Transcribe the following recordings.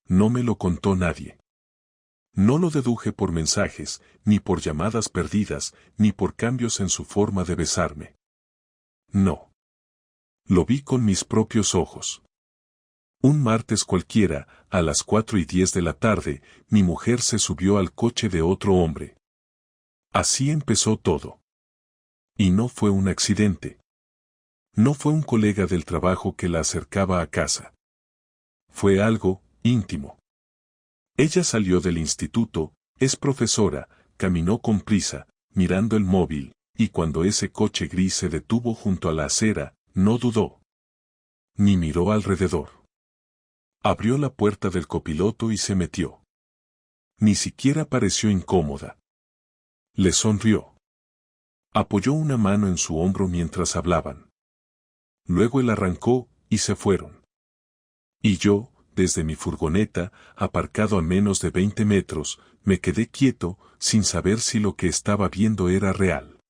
No me lo contó nadie. No lo deduje por mensajes, ni por llamadas perdidas, ni por cambios en su forma de besarme. No. Lo vi con mis propios ojos. Un martes cualquiera, a las 4:10 de la tarde, mi mujer se subió al coche de otro hombre. Así empezó todo. Y no fue un accidente. No fue un colega del trabajo que la acercaba a casa. Fue algo íntimo. Ella salió del instituto, es profesora, caminó con prisa, mirando el móvil, y cuando ese coche gris se detuvo junto a la acera, no dudó. Ni miró alrededor. Abrió la puerta del copiloto y se metió. Ni siquiera pareció incómoda. Le sonrió. Apoyó una mano en su hombro mientras hablaban. Luego él arrancó, y se fueron. Y yo, desde mi furgoneta, aparcado a menos de 20 metros, me quedé quieto, sin saber si lo que estaba viendo era real.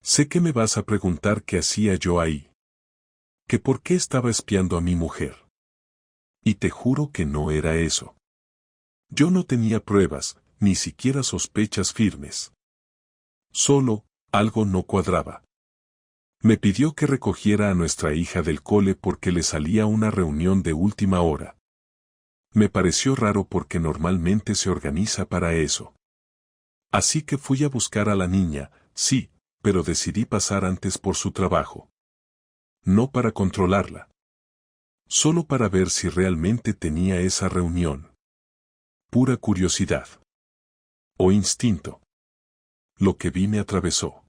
Sé que me vas a preguntar qué hacía yo ahí. Que por qué estaba espiando a mi mujer. Y te juro que no era eso. Yo no tenía pruebas, ni siquiera sospechas firmes. Solo, algo no cuadraba. Me pidió que recogiera a nuestra hija del cole porque le salía una reunión de última hora. Me pareció raro porque normalmente se organiza para eso. Así que fui a buscar a la niña, sí, pero decidí pasar antes por su trabajo. No para controlarla. Solo para ver si realmente tenía esa reunión. Pura curiosidad. O instinto. Lo que vi me atravesó.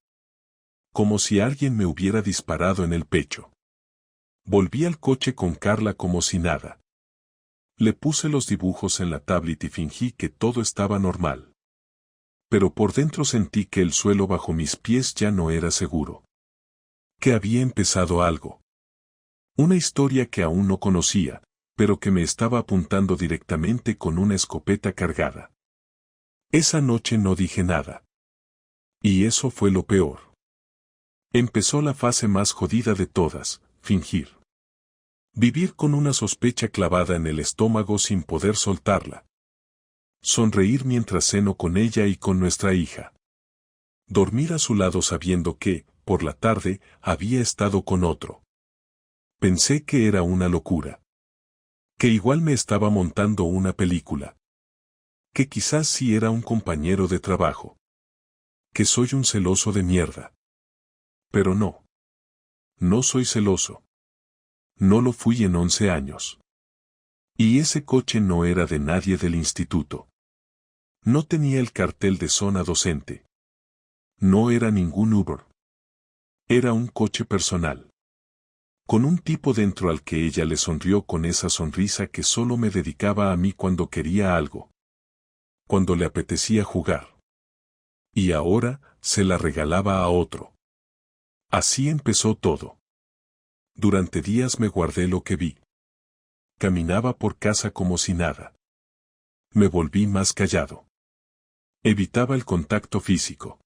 Como si alguien me hubiera disparado en el pecho. Volví al coche con Carla como si nada. Le puse los dibujos en la tablet y fingí que todo estaba normal. Pero por dentro sentí que el suelo bajo mis pies ya no era seguro. Que había empezado algo. Una historia que aún no conocía, pero que me estaba apuntando directamente con una escopeta cargada. Esa noche no dije nada. Y eso fue lo peor. Empezó la fase más jodida de todas, fingir. Vivir con una sospecha clavada en el estómago sin poder soltarla. Sonreír mientras ceno con ella y con nuestra hija. Dormir a su lado sabiendo que, por la tarde, había estado con otro. Pensé que era una locura. Que igual me estaba montando una película. Que quizás sí era un compañero de trabajo. Que soy un celoso de mierda. Pero no. No soy celoso. No lo fui en 11 años. Y ese coche no era de nadie del instituto. No tenía el cartel de zona docente. No era ningún Uber. Era un coche personal. Con un tipo dentro al que ella le sonrió con esa sonrisa que solo me dedicaba a mí cuando quería algo. Cuando le apetecía jugar. Y ahora, se la regalaba a otro. Así empezó todo. Durante días me guardé lo que vi. Caminaba por casa como si nada. Me volví más callado. Evitaba el contacto físico.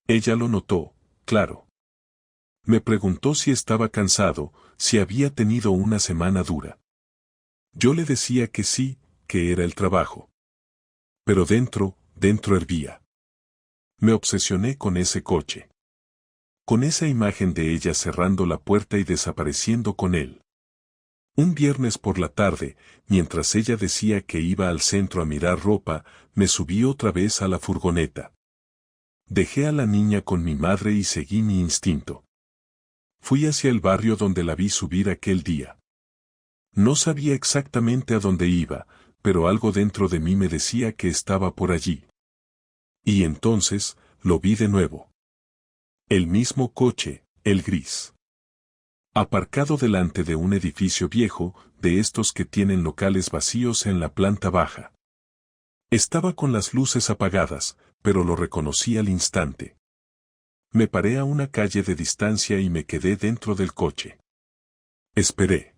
Ella lo notó, claro. Me preguntó si estaba cansado, si había tenido una semana dura. Yo le decía que sí, que era el trabajo. Pero dentro hervía. Me obsesioné con ese coche. Con esa imagen de ella cerrando la puerta y desapareciendo con él. Un viernes por la tarde, mientras ella decía que iba al centro a mirar ropa, me subí otra vez a la furgoneta. Dejé a la niña con mi madre y seguí mi instinto. Fui hacia el barrio donde la vi subir aquel día. No sabía exactamente a dónde iba, pero algo dentro de mí me decía que estaba por allí. Y entonces, lo vi de nuevo. El mismo coche, el gris. Aparcado delante de un edificio viejo, de estos que tienen locales vacíos en la planta baja. Estaba con las luces apagadas, pero lo reconocí al instante. Me paré a una calle de distancia y me quedé dentro del coche. Esperé.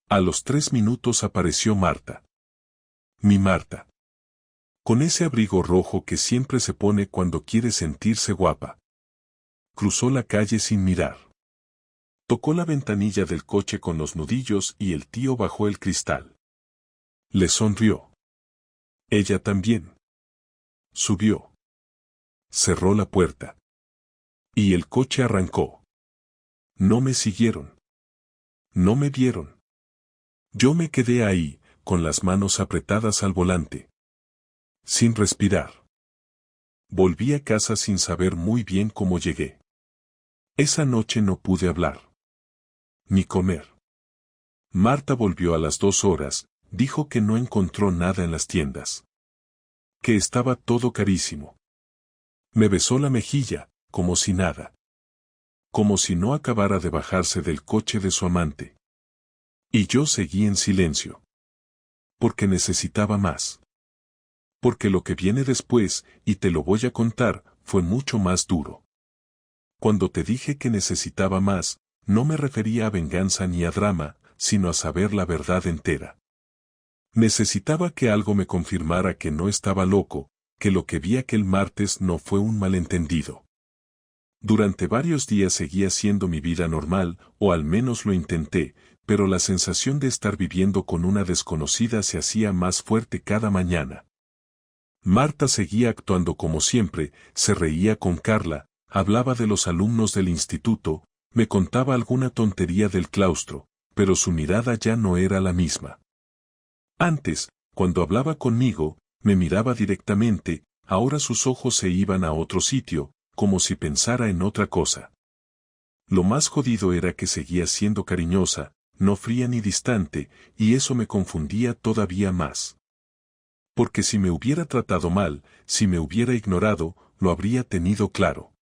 A los 3 minutos apareció Marta. Mi Marta. Con ese abrigo rojo que siempre se pone cuando quiere sentirse guapa. Cruzó la calle sin mirar. Tocó la ventanilla del coche con los nudillos y el tío bajó el cristal. Le sonrió. Ella también. Subió. Cerró la puerta. Y el coche arrancó. No me siguieron. No me vieron. Yo me quedé ahí, con las manos apretadas al volante. Sin respirar. Volví a casa sin saber muy bien cómo llegué. Esa noche no pude hablar. Ni comer. Marta volvió a las 2 horas, dijo que no encontró nada en las tiendas. Que estaba todo carísimo. Me besó la mejilla, como si nada. Como si no acabara de bajarse del coche de su amante. Y yo seguí en silencio. Porque necesitaba más. Porque lo que viene después, y te lo voy a contar, fue mucho más duro. Cuando te dije que necesitaba más, no me refería a venganza ni a drama, sino a saber la verdad entera. Necesitaba que algo me confirmara que no estaba loco, que lo que vi aquel martes no fue un malentendido. Durante varios días seguí haciendo mi vida normal, o al menos lo intenté, pero la sensación de estar viviendo con una desconocida se hacía más fuerte cada mañana. Marta seguía actuando como siempre, se reía con Carla, hablaba de los alumnos del instituto, me contaba alguna tontería del claustro, pero su mirada ya no era la misma. Antes, cuando hablaba conmigo, me miraba directamente, ahora sus ojos se iban a otro sitio, como si pensara en otra cosa. Lo más jodido era que seguía siendo cariñosa, no fría ni distante, y eso me confundía todavía más. Porque si me hubiera tratado mal, si me hubiera ignorado, lo habría tenido claro.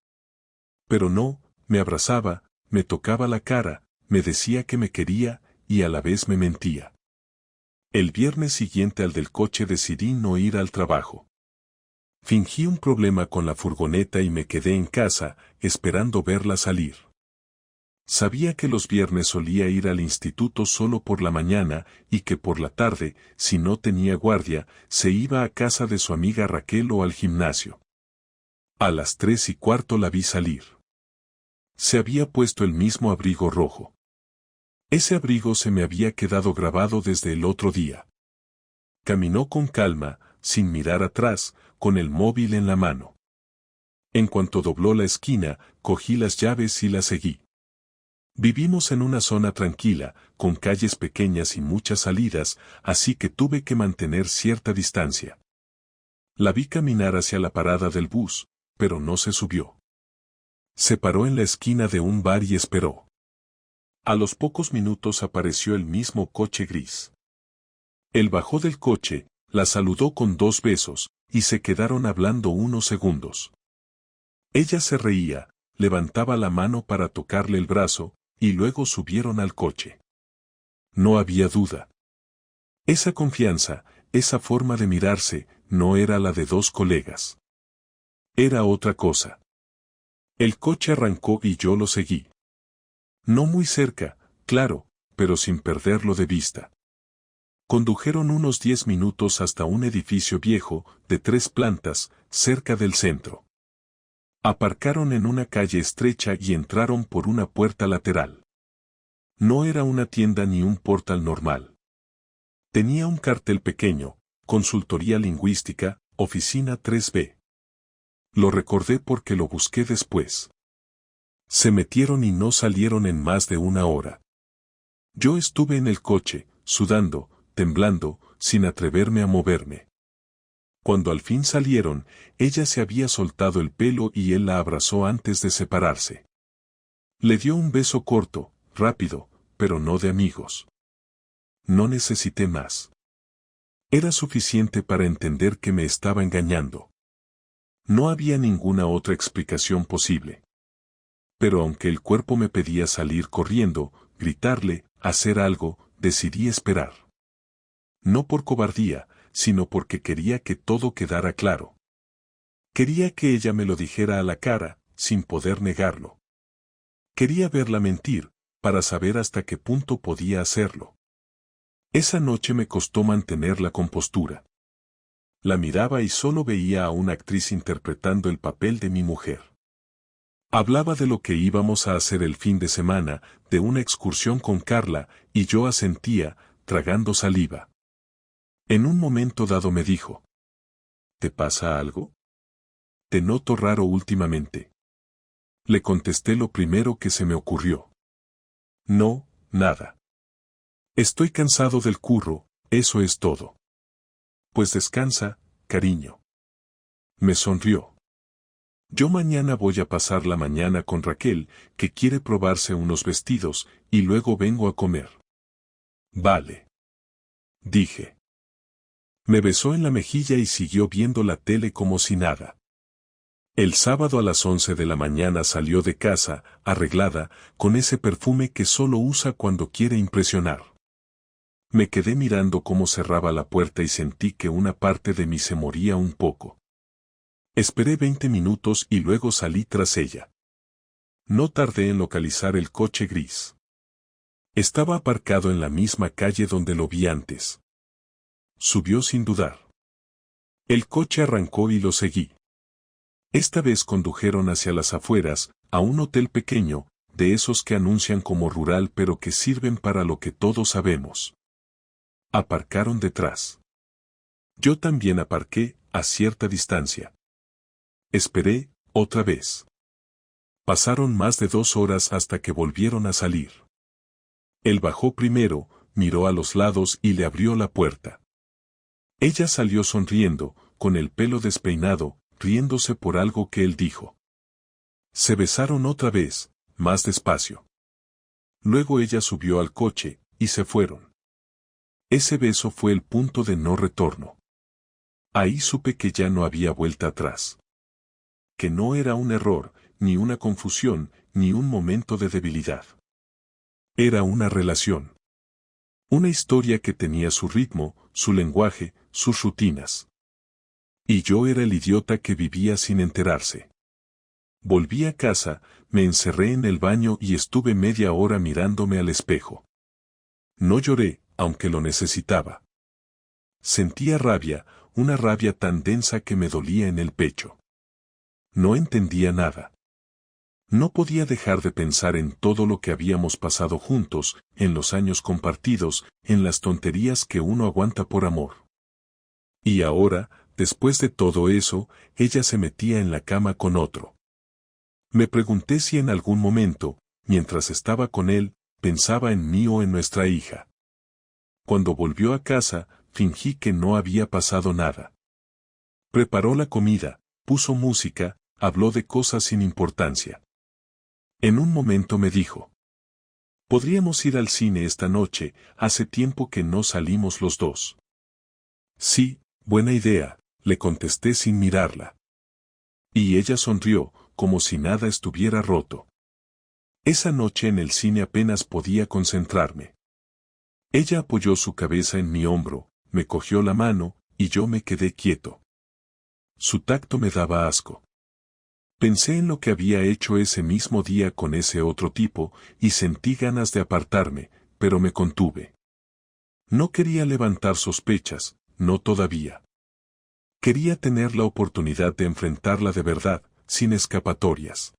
Pero no, me abrazaba, me tocaba la cara, me decía que me quería, y a la vez me mentía. El viernes siguiente al del coche decidí no ir al trabajo. Fingí un problema con la furgoneta y me quedé en casa, esperando verla salir. Sabía que los viernes solía ir al instituto solo por la mañana y que por la tarde, si no tenía guardia, se iba a casa de su amiga Raquel o al gimnasio. A las 3:15 la vi salir. Se había puesto el mismo abrigo rojo. Ese abrigo se me había quedado grabado desde el otro día. Caminó con calma, sin mirar atrás, con el móvil en la mano. En cuanto dobló la esquina, cogí las llaves y la seguí. Vivimos en una zona tranquila, con calles pequeñas y muchas salidas, así que tuve que mantener cierta distancia. La vi caminar hacia la parada del bus, pero no se subió. Se paró en la esquina de un bar y esperó. A los pocos minutos apareció el mismo coche gris. Él bajó del coche, la saludó con 2 besos, y se quedaron hablando unos segundos. Ella se reía, levantaba la mano para tocarle el brazo, y luego subieron al coche. No había duda. Esa confianza, esa forma de mirarse, no era la de 2 colegas. Era otra cosa. El coche arrancó y yo lo seguí. No muy cerca, claro, pero sin perderlo de vista. Condujeron unos 10 minutos hasta un edificio viejo, de 3 plantas, cerca del centro. Aparcaron en una calle estrecha y entraron por una puerta lateral. No era una tienda ni un portal normal. Tenía un cartel pequeño, consultoría lingüística, oficina 3B. Lo recordé porque lo busqué después. Se metieron y no salieron en más de 1 hora. Yo estuve en el coche, sudando, temblando, sin atreverme a moverme. Cuando al fin salieron, ella se había soltado el pelo y él la abrazó antes de separarse. Le dio un beso corto, rápido, pero no de amigos. No necesité más. Era suficiente para entender que me estaba engañando. No había ninguna otra explicación posible. Pero aunque el cuerpo me pedía salir corriendo, gritarle, hacer algo, decidí esperar. No por cobardía, sino porque quería que todo quedara claro. Quería que ella me lo dijera a la cara, sin poder negarlo. Quería verla mentir, para saber hasta qué punto podía hacerlo. Esa noche me costó mantener la compostura. La miraba y solo veía a una actriz interpretando el papel de mi mujer. Hablaba de lo que íbamos a hacer el fin de semana, de una excursión con Carla, y yo asentía, tragando saliva. En un momento dado me dijo: ¿te pasa algo? Te noto raro últimamente. Le contesté lo primero que se me ocurrió. No, nada. Estoy cansado del curro, eso es todo. Pues descansa, cariño. Me sonrió. Yo mañana voy a pasar la mañana con Raquel, que quiere probarse unos vestidos, y luego vengo a comer. Vale. Dije. Me besó en la mejilla y siguió viendo la tele como si nada. El sábado a las 11 de la mañana salió de casa, arreglada, con ese perfume que solo usa cuando quiere impresionar. Me quedé mirando cómo cerraba la puerta y sentí que una parte de mí se moría un poco. Esperé 20 minutos y luego salí tras ella. No tardé en localizar el coche gris. Estaba aparcado en la misma calle donde lo vi antes. Subió sin dudar. El coche arrancó y lo seguí. Esta vez condujeron hacia las afueras, a un hotel pequeño, de esos que anuncian como rural pero que sirven para lo que todos sabemos. Aparcaron detrás. Yo también aparqué, a cierta distancia. Esperé, otra vez. Pasaron más de 2 horas hasta que volvieron a salir. Él bajó primero, miró a los lados y le abrió la puerta. Ella salió sonriendo, con el pelo despeinado, riéndose por algo que él dijo. Se besaron otra vez, más despacio. Luego ella subió al coche, y se fueron. Ese beso fue el punto de no retorno. Ahí supe que ya no había vuelta atrás. Que no era un error, ni una confusión, ni un momento de debilidad. Era una relación. Una historia que tenía su ritmo, su lenguaje, sus rutinas. Y yo era el idiota que vivía sin enterarse. Volví a casa, me encerré en el baño y estuve media hora mirándome al espejo. No lloré, aunque lo necesitaba. Sentía rabia, una rabia tan densa que me dolía en el pecho. No entendía nada. No podía dejar de pensar en todo lo que habíamos pasado juntos, en los años compartidos, en las tonterías que uno aguanta por amor. Y ahora, después de todo eso, ella se metía en la cama con otro. Me pregunté si en algún momento, mientras estaba con él, pensaba en mí o en nuestra hija. Cuando volvió a casa, fingí que no había pasado nada. Preparó la comida, puso música, habló de cosas sin importancia. En un momento me dijo: «Podríamos ir al cine esta noche, hace tiempo que no salimos los dos». «Sí, buena idea», le contesté sin mirarla. Y ella sonrió, como si nada estuviera roto. Esa noche en el cine apenas podía concentrarme. Ella apoyó su cabeza en mi hombro, me cogió la mano, y yo me quedé quieto. Su tacto me daba asco. Pensé en lo que había hecho ese mismo día con ese otro tipo, y sentí ganas de apartarme, pero me contuve. No quería levantar sospechas, no todavía. Quería tener la oportunidad de enfrentarla de verdad, sin escapatorias.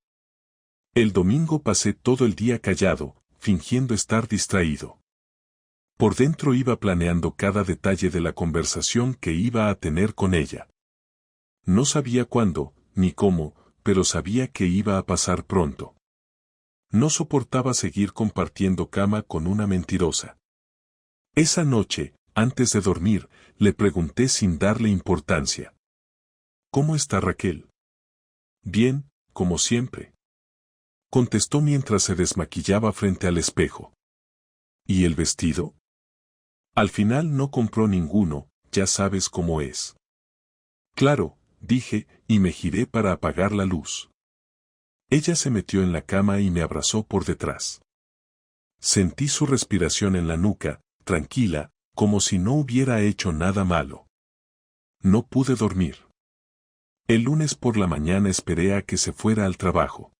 El domingo pasé todo el día callado, fingiendo estar distraído. Por dentro iba planeando cada detalle de la conversación que iba a tener con ella. No sabía cuándo, ni cómo, pero sabía que iba a pasar pronto. No soportaba seguir compartiendo cama con una mentirosa. Esa noche, antes de dormir, le pregunté sin darle importancia: «¿Cómo está Raquel?» «Bien, como siempre», contestó mientras se desmaquillaba frente al espejo. «¿Y el vestido?» «Al final no compró ninguno, ya sabes cómo es». «Claro», dije, y me giré para apagar la luz. Ella se metió en la cama y me abrazó por detrás. Sentí su respiración en la nuca, tranquila, como si no hubiera hecho nada malo. No pude dormir. El lunes por la mañana esperé a que se fuera al trabajo.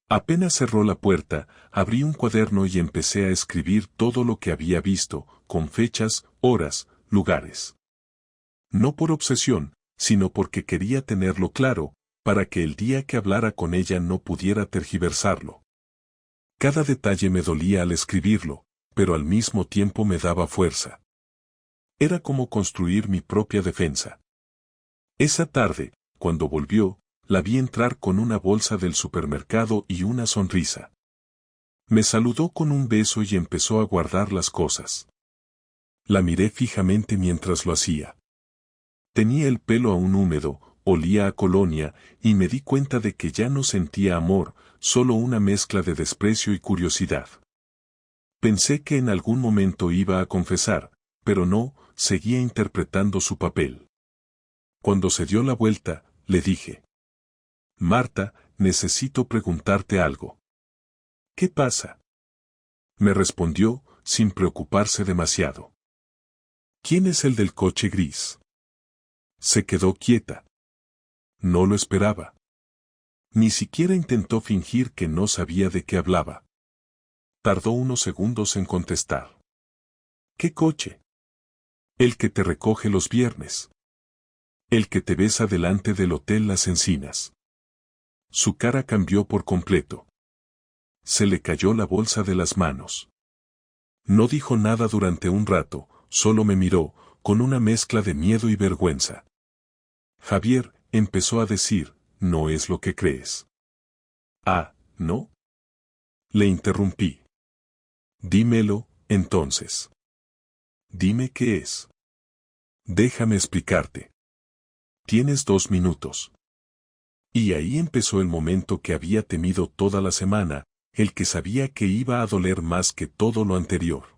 Apenas cerró la puerta, abrí un cuaderno y empecé a escribir todo lo que había visto, con fechas, horas, lugares. No por obsesión, sino porque quería tenerlo claro, para que el día que hablara con ella no pudiera tergiversarlo. Cada detalle me dolía al escribirlo, pero al mismo tiempo me daba fuerza. Era como construir mi propia defensa. Esa tarde, cuando volvió, la vi entrar con una bolsa del supermercado y una sonrisa. Me saludó con un beso y empezó a guardar las cosas. La miré fijamente mientras lo hacía. Tenía el pelo aún húmedo, olía a colonia, y me di cuenta de que ya no sentía amor, solo una mezcla de desprecio y curiosidad. Pensé que en algún momento iba a confesar, pero no, seguía interpretando su papel. Cuando se dio la vuelta, le dije: Marta, necesito preguntarte algo. ¿Qué pasa? Me respondió, sin preocuparse demasiado. ¿Quién es el del coche gris? Se quedó quieta. No lo esperaba. Ni siquiera intentó fingir que no sabía de qué hablaba. Tardó unos segundos en contestar. ¿Qué coche? El que te recoge los viernes. El que te besa delante del Hotel Las Encinas. Su cara cambió por completo. Se le cayó la bolsa de las manos. No dijo nada durante un rato, solo me miró, con una mezcla de miedo y vergüenza. Javier, empezó a decir, no es lo que crees. Ah, ¿no? Le interrumpí. Dímelo, entonces. Dime qué es. Déjame explicarte. Tienes 2 minutos. Y ahí empezó el momento que había temido toda la semana, el que sabía que iba a doler más que todo lo anterior.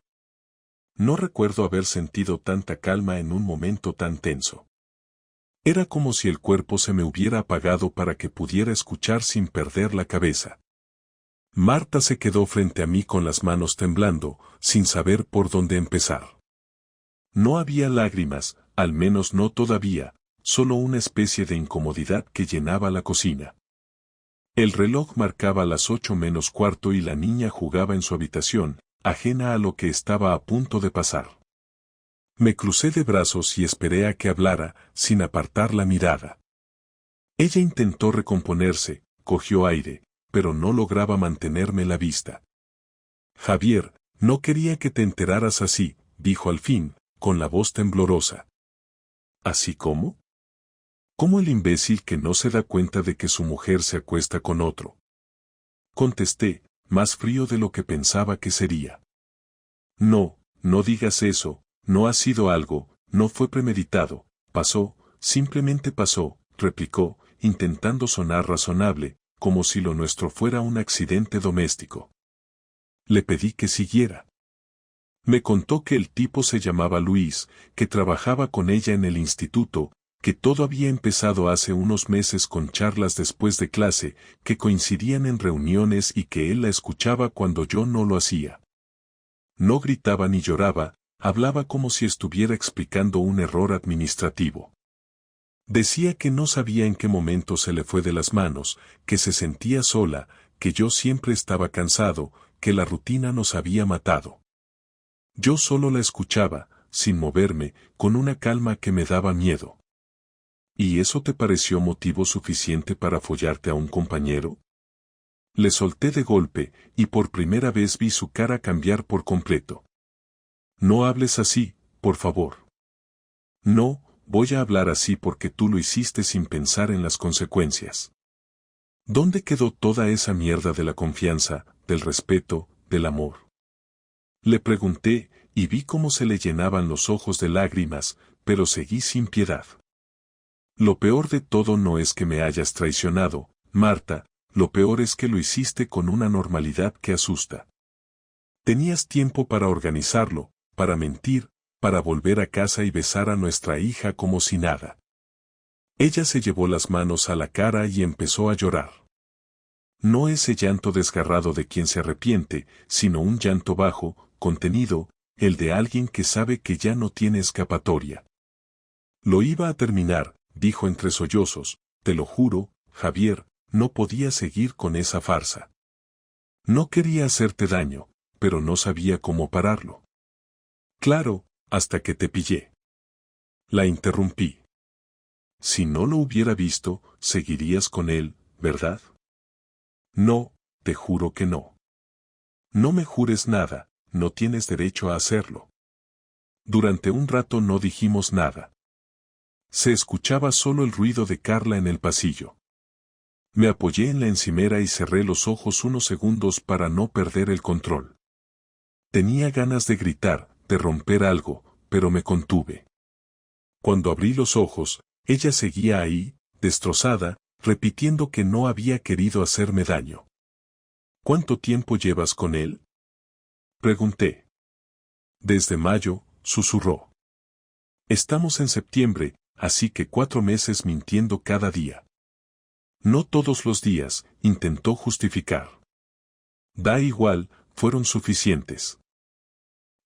No recuerdo haber sentido tanta calma en un momento tan tenso. Era como si el cuerpo se me hubiera apagado para que pudiera escuchar sin perder la cabeza. Marta se quedó frente a mí con las manos temblando, sin saber por dónde empezar. No había lágrimas, al menos no todavía, solo una especie de incomodidad que llenaba la cocina. El reloj marcaba las 8:45 y la niña jugaba en su habitación, ajena a lo que estaba a punto de pasar. Me crucé de brazos y esperé a que hablara, sin apartar la mirada. Ella intentó recomponerse, cogió aire, pero no lograba mantenerme la vista. Javier, no quería que te enteraras así, dijo al fin, con la voz temblorosa. ¿Así cómo? ¿Cómo el imbécil que no se da cuenta de que su mujer se acuesta con otro? Contesté, más frío de lo que pensaba que sería. No, no digas eso, no ha sido algo, no fue premeditado, pasó, simplemente pasó, replicó, intentando sonar razonable, como si lo nuestro fuera un accidente doméstico. Le pedí que siguiera. Me contó que el tipo se llamaba Luis, que trabajaba con ella en el instituto, que todo había empezado hace unos meses con charlas después de clase, que coincidían en reuniones y que él la escuchaba cuando yo no lo hacía. No gritaba ni lloraba, hablaba como si estuviera explicando un error administrativo. Decía que no sabía en qué momento se le fue de las manos, que se sentía sola, que yo siempre estaba cansado, que la rutina nos había matado. Yo solo la escuchaba, sin moverme, con una calma que me daba miedo. ¿Y eso te pareció motivo suficiente para follarte a un compañero? Le solté de golpe, y por primera vez vi su cara cambiar por completo. No hables así, por favor. No, voy a hablar así porque tú lo hiciste sin pensar en las consecuencias. ¿Dónde quedó toda esa mierda de la confianza, del respeto, del amor? Le pregunté, y vi cómo se le llenaban los ojos de lágrimas, pero seguí sin piedad. Lo peor de todo no es que me hayas traicionado, Marta, lo peor es que lo hiciste con una normalidad que asusta. Tenías tiempo para organizarlo, para mentir, para volver a casa y besar a nuestra hija como si nada. Ella se llevó las manos a la cara y empezó a llorar. No ese llanto desgarrado de quien se arrepiente, sino un llanto bajo, contenido, el de alguien que sabe que ya no tiene escapatoria. Lo iba a terminar, dijo entre sollozos, te lo juro, Javier, no podía seguir con esa farsa. No quería hacerte daño, pero no sabía cómo pararlo. Claro, hasta que te pillé. La interrumpí. Si no lo hubiera visto, seguirías con él, ¿verdad? No, te juro que no. No me jures nada, no tienes derecho a hacerlo. Durante un rato no dijimos nada. Se escuchaba solo el ruido de Carla en el pasillo. Me apoyé en la encimera y cerré los ojos unos segundos para no perder el control. Tenía ganas de gritar, de romper algo, pero me contuve. Cuando abrí los ojos, ella seguía ahí, destrozada, repitiendo que no había querido hacerme daño. ¿Cuánto tiempo llevas con él?, pregunté. Desde mayo, susurró. Estamos en septiembre, así que 4 meses mintiendo cada día. No todos los días, intentó justificar. Da igual, fueron suficientes.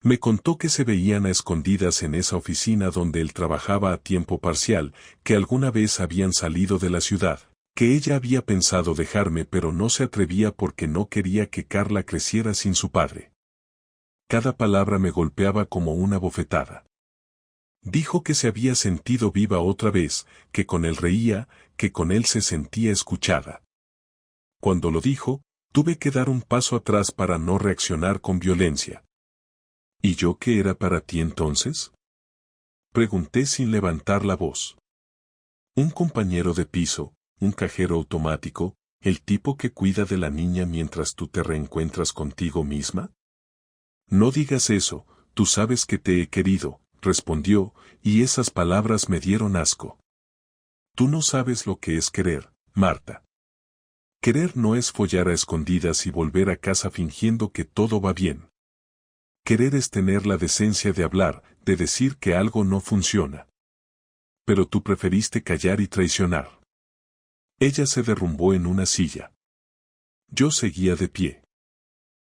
Me contó que se veían a escondidas en esa oficina donde él trabajaba a tiempo parcial, que alguna vez habían salido de la ciudad, que ella había pensado dejarme pero no se atrevía porque no quería que Carla creciera sin su padre. Cada palabra me golpeaba como una bofetada. Dijo que se había sentido viva otra vez, que con él reía, que con él se sentía escuchada. Cuando lo dijo, tuve que dar un paso atrás para no reaccionar con violencia. ¿Y yo qué era para ti entonces?, pregunté sin levantar la voz. Un compañero de piso, un cajero automático, el tipo que cuida de la niña mientras tú te reencuentras contigo misma. No digas eso, tú sabes que te he querido, respondió, y esas palabras me dieron asco. Tú no sabes lo que es querer, Marta. Querer no es follar a escondidas y volver a casa fingiendo que todo va bien. Querer es tener la decencia de hablar, de decir que algo no funciona. Pero tú preferiste callar y traicionar. Ella se derrumbó en una silla. Yo seguía de pie.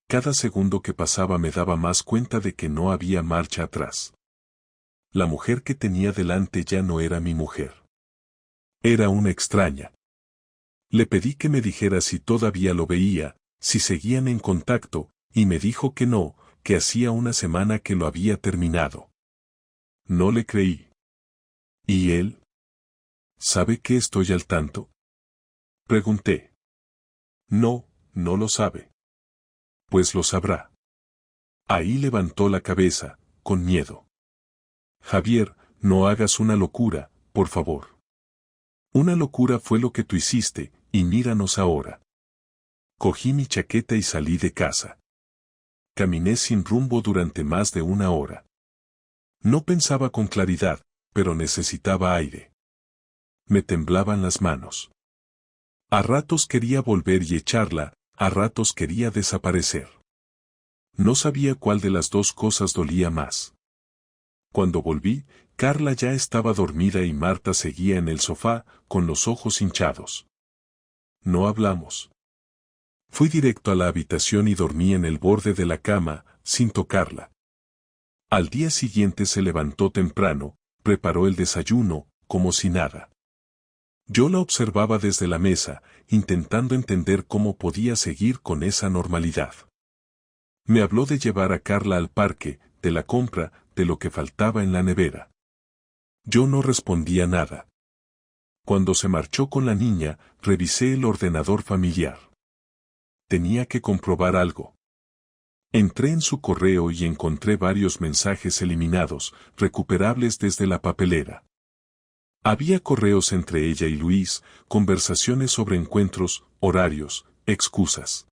Cada segundo que pasaba me daba más cuenta de que no había marcha atrás. La mujer que tenía delante ya no era mi mujer. Era una extraña. Le pedí que me dijera si todavía lo veía, si seguían en contacto, y me dijo que no, que hacía una semana que lo había terminado. No le creí. ¿Y él? ¿Sabe que estoy al tanto?, pregunté. No, no lo sabe. Pues lo sabrá. Ahí levantó la cabeza, con miedo. Javier, no hagas una locura, por favor. Una locura fue lo que tú hiciste, y míranos ahora. Cogí mi chaqueta y salí de casa. Caminé sin rumbo durante más de 1 hora. No pensaba con claridad, pero necesitaba aire. Me temblaban las manos. A ratos quería volver y echarla, a ratos quería desaparecer. No sabía cuál de las dos cosas dolía más. Cuando volví, Carla ya estaba dormida y Marta seguía en el sofá, con los ojos hinchados. No hablamos. Fui directo a la habitación y dormí en el borde de la cama, sin tocarla. Al día siguiente se levantó temprano, preparó el desayuno, como si nada. Yo la observaba desde la mesa, intentando entender cómo podía seguir con esa normalidad. Me habló de llevar a Carla al parque, de la compra, de lo que faltaba en la nevera. Yo no respondía nada. Cuando se marchó con la niña, revisé el ordenador familiar. Tenía que comprobar algo. Entré en su correo y encontré varios mensajes eliminados, recuperables desde la papelera. Había correos entre ella y Luis, conversaciones sobre encuentros, horarios, excusas.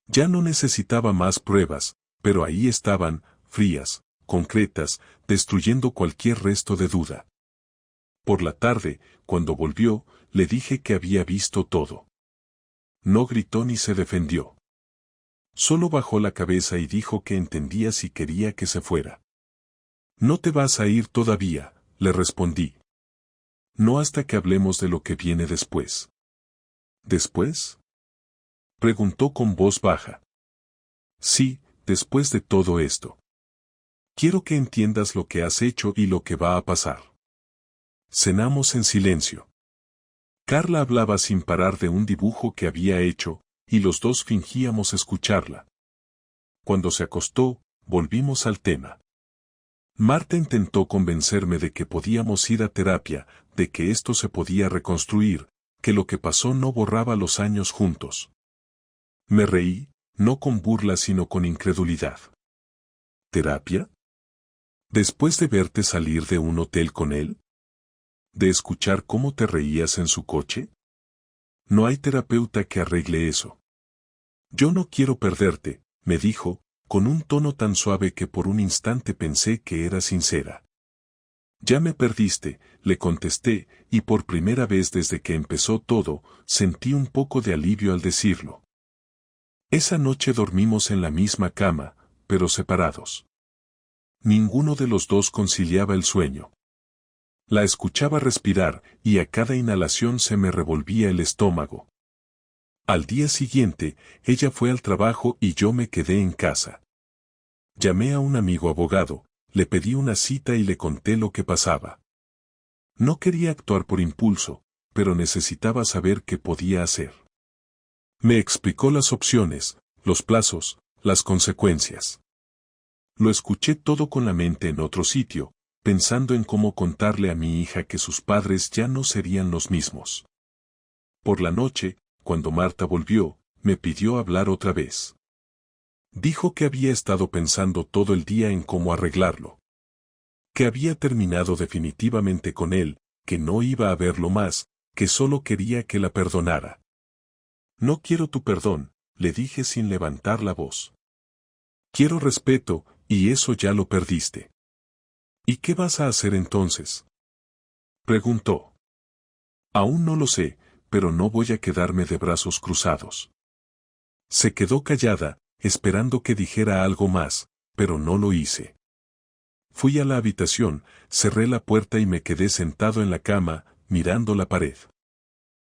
Ya no necesitaba más pruebas, pero ahí estaban, frías, concretas, destruyendo cualquier resto de duda. Por la tarde, cuando volvió, le dije que había visto todo. No gritó ni se defendió. Solo bajó la cabeza y dijo que entendía si quería que se fuera. No te vas a ir todavía, le respondí. No hasta que hablemos de lo que viene después. ¿Después?, preguntó con voz baja. Sí, después de todo esto. Quiero que entiendas lo que has hecho y lo que va a pasar. Cenamos en silencio. Carla hablaba sin parar de un dibujo que había hecho, y los dos fingíamos escucharla. Cuando se acostó, volvimos al tema. Marta intentó convencerme de que podíamos ir a terapia, de que esto se podía reconstruir, que lo que pasó no borraba los años juntos. Me reí, no con burla sino con incredulidad. ¿Terapia? Después de verte salir de un hotel con él, de escuchar cómo te reías en su coche, no hay terapeuta que arregle eso. Yo no quiero perderte, me dijo, con un tono tan suave que por un instante pensé que era sincera. Ya me perdiste, le contesté, y por primera vez desde que empezó todo, sentí un poco de alivio al decirlo. Esa noche dormimos en la misma cama, pero separados. Ninguno de los dos conciliaba el sueño. La escuchaba respirar, y a cada inhalación se me revolvía el estómago. Al día siguiente, ella fue al trabajo y yo me quedé en casa. Llamé a un amigo abogado, le pedí una cita y le conté lo que pasaba. No quería actuar por impulso, pero necesitaba saber qué podía hacer. Me explicó las opciones, los plazos, las consecuencias. Lo escuché todo con la mente en otro sitio, pensando en cómo contarle a mi hija que sus padres ya no serían los mismos. Por la noche, cuando Marta volvió, me pidió hablar otra vez. Dijo que había estado pensando todo el día en cómo arreglarlo. Que había terminado definitivamente con él, que no iba a verlo más, que solo quería que la perdonara. No quiero tu perdón, le dije sin levantar la voz. Quiero respeto, y eso ya lo perdiste. ¿Y qué vas a hacer entonces?, preguntó. Aún no lo sé, pero no voy a quedarme de brazos cruzados. Se quedó callada, esperando que dijera algo más, pero no lo hice. Fui a la habitación, cerré la puerta y me quedé sentado en la cama, mirando la pared.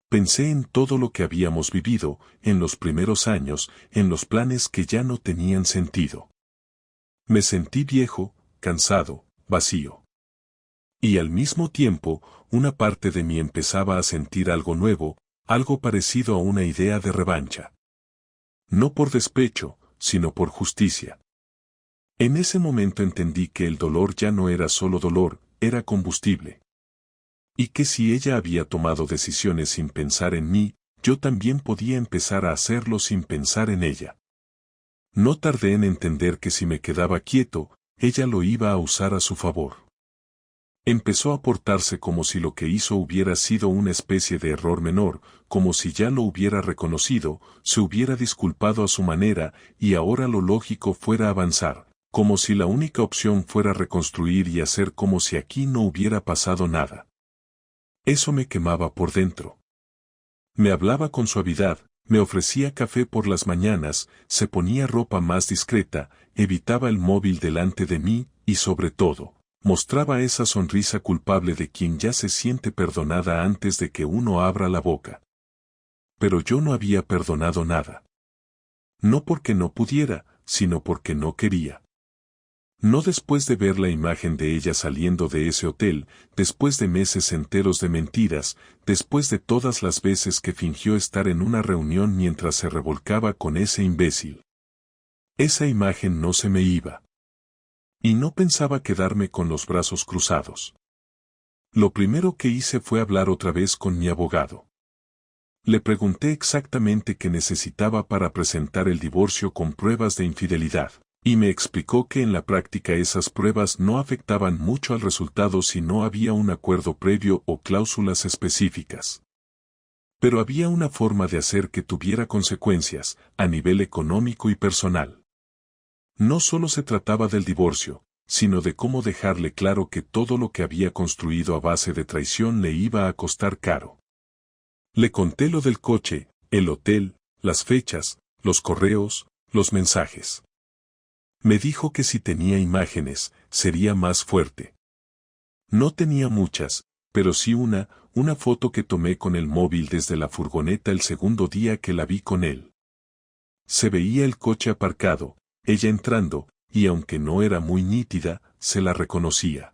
Pensé en todo lo que habíamos vivido, en los primeros años, en los planes que ya no tenían sentido. Me sentí viejo, cansado, vacío. Y al mismo tiempo, una parte de mí empezaba a sentir algo nuevo, algo parecido a una idea de revancha. No por despecho, sino por justicia. En ese momento entendí que el dolor ya no era solo dolor, era combustible. Y que si ella había tomado decisiones sin pensar en mí, yo también podía empezar a hacerlo sin pensar en ella. No tardé en entender que si me quedaba quieto, ella lo iba a usar a su favor. Empezó a portarse como si lo que hizo hubiera sido una especie de error menor, como si ya lo hubiera reconocido, se hubiera disculpado a su manera, y ahora lo lógico fuera avanzar, como si la única opción fuera reconstruir y hacer como si aquí no hubiera pasado nada. Eso me quemaba por dentro. Me hablaba con suavidad, me ofrecía café por las mañanas, se ponía ropa más discreta, evitaba el móvil delante de mí, y sobre todo, mostraba esa sonrisa culpable de quien ya se siente perdonada antes de que uno abra la boca. Pero yo no había perdonado nada. No porque no pudiera, sino porque no quería. No después de ver la imagen de ella saliendo de ese hotel, después de meses enteros de mentiras, después de todas las veces que fingió estar en una reunión mientras se revolcaba con ese imbécil. Esa imagen no se me iba. Y no pensaba quedarme con los brazos cruzados. Lo primero que hice fue hablar otra vez con mi abogado. Le pregunté exactamente qué necesitaba para presentar el divorcio con pruebas de infidelidad, y me explicó que en la práctica esas pruebas no afectaban mucho al resultado si no había un acuerdo previo o cláusulas específicas. Pero había una forma de hacer que tuviera consecuencias, a nivel económico y personal. No solo se trataba del divorcio, sino de cómo dejarle claro que todo lo que había construido a base de traición le iba a costar caro. Le conté lo del coche, el hotel, las fechas, los correos, los mensajes. Me dijo que si tenía imágenes, sería más fuerte. No tenía muchas, pero sí una foto que tomé con el móvil desde la furgoneta el segundo día que la vi con él. Se veía el coche aparcado, ella entrando, y aunque no era muy nítida, se la reconocía.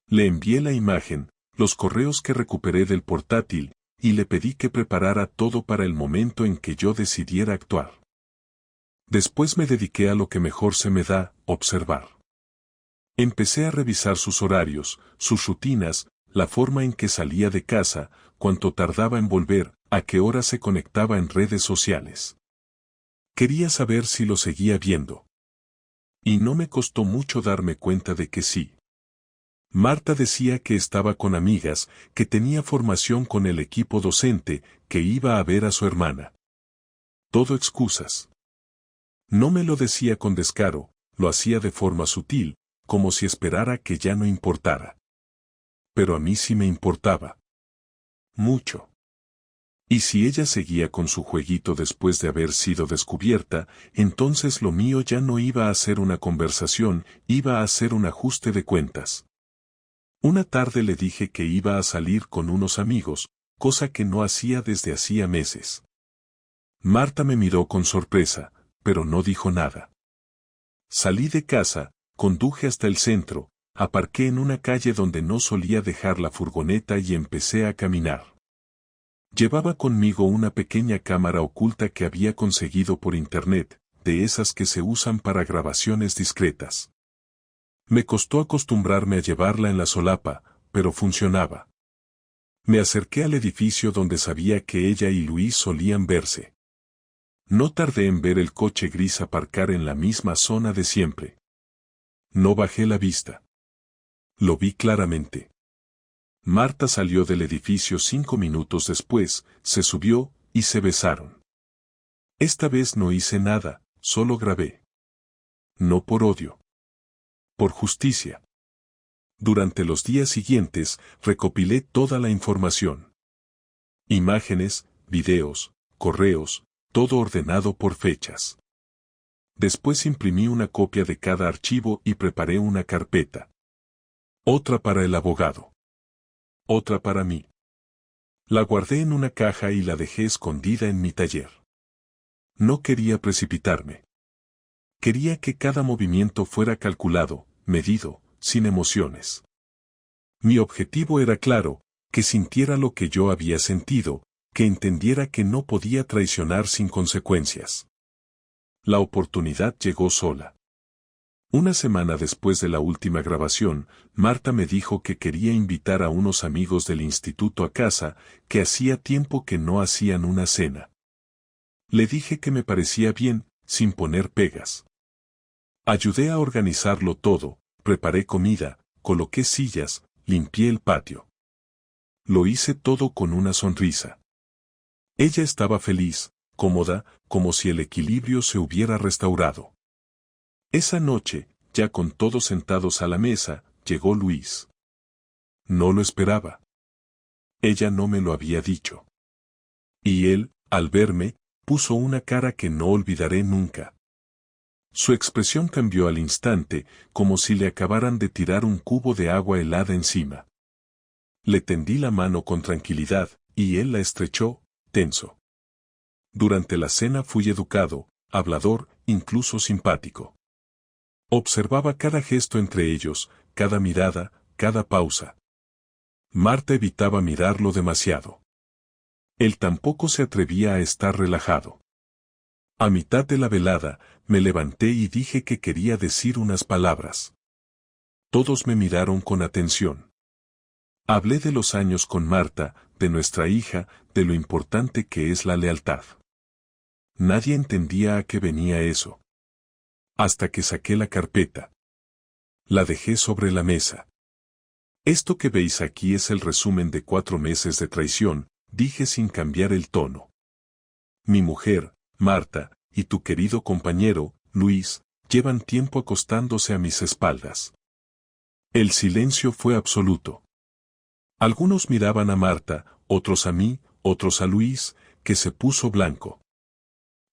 Le envié la imagen, los correos que recuperé del portátil, y le pedí que preparara todo para el momento en que yo decidiera actuar. Después me dediqué a lo que mejor se me da, observar. Empecé a revisar sus horarios, sus rutinas, la forma en que salía de casa, cuánto tardaba en volver, a qué hora se conectaba en redes sociales. Quería saber si lo seguía viendo. Y no me costó mucho darme cuenta de que sí. Marta decía que estaba con amigas, que tenía formación con el equipo docente, que iba a ver a su hermana. Todo excusas. No me lo decía con descaro, lo hacía de forma sutil, como si esperara que ya no importara. Pero a mí sí me importaba. Mucho. Y si ella seguía con su jueguito después de haber sido descubierta, entonces lo mío ya no iba a ser una conversación, iba a ser un ajuste de cuentas. Una tarde le dije que iba a salir con unos amigos, cosa que no hacía desde hacía meses. Marta me miró con sorpresa, pero no dijo nada. Salí de casa, conduje hasta el centro, aparqué en una calle donde no solía dejar la furgoneta y empecé a caminar. Llevaba conmigo una pequeña cámara oculta que había conseguido por internet, de esas que se usan para grabaciones discretas. Me costó acostumbrarme a llevarla en la solapa, pero funcionaba. Me acerqué al edificio donde sabía que ella y Luis solían verse. No tardé en ver el coche gris aparcar en la misma zona de siempre. No bajé la vista. Lo vi claramente. Marta salió del edificio 5 minutos después, se subió, y se besaron. Esta vez no hice nada, solo grabé. No por odio. Por justicia. Durante los días siguientes, recopilé toda la información. Imágenes, videos, correos, todo ordenado por fechas. Después imprimí una copia de cada archivo y preparé una carpeta. Otra para el abogado. Otra para mí. La guardé en una caja y la dejé escondida en mi taller. No quería precipitarme. Quería que cada movimiento fuera calculado, medido, sin emociones. Mi objetivo era claro, que sintiera lo que yo había sentido, que entendiera que no podía traicionar sin consecuencias. La oportunidad llegó sola. Una semana después de la última grabación, Marta me dijo que quería invitar a unos amigos del instituto a casa, que hacía tiempo que no hacían una cena. Le dije que me parecía bien, sin poner pegas. Ayudé a organizarlo todo, preparé comida, coloqué sillas, limpié el patio. Lo hice todo con una sonrisa. Ella estaba feliz, cómoda, como si el equilibrio se hubiera restaurado. Esa noche, ya con todos sentados a la mesa, llegó Luis. No lo esperaba. Ella no me lo había dicho. Y él, al verme, puso una cara que no olvidaré nunca. Su expresión cambió al instante, como si le acabaran de tirar un cubo de agua helada encima. Le tendí la mano con tranquilidad, y él la estrechó, tenso. Durante la cena fui educado, hablador, incluso simpático. Observaba cada gesto entre ellos, cada mirada, cada pausa. Marta evitaba mirarlo demasiado. Él tampoco se atrevía a estar relajado. A mitad de la velada, me levanté y dije que quería decir unas palabras. Todos me miraron con atención. Hablé de los años con Marta, de nuestra hija, de lo importante que es la lealtad. Nadie entendía a qué venía eso. Hasta que saqué la carpeta. La dejé sobre la mesa. Esto que veis aquí es el resumen de 4 meses de traición, dije sin cambiar el tono. Mi mujer, Marta, y tu querido compañero, Luis, llevan tiempo acostándose a mis espaldas. El silencio fue absoluto. Algunos miraban a Marta, otros a mí, otros a Luis, que se puso blanco.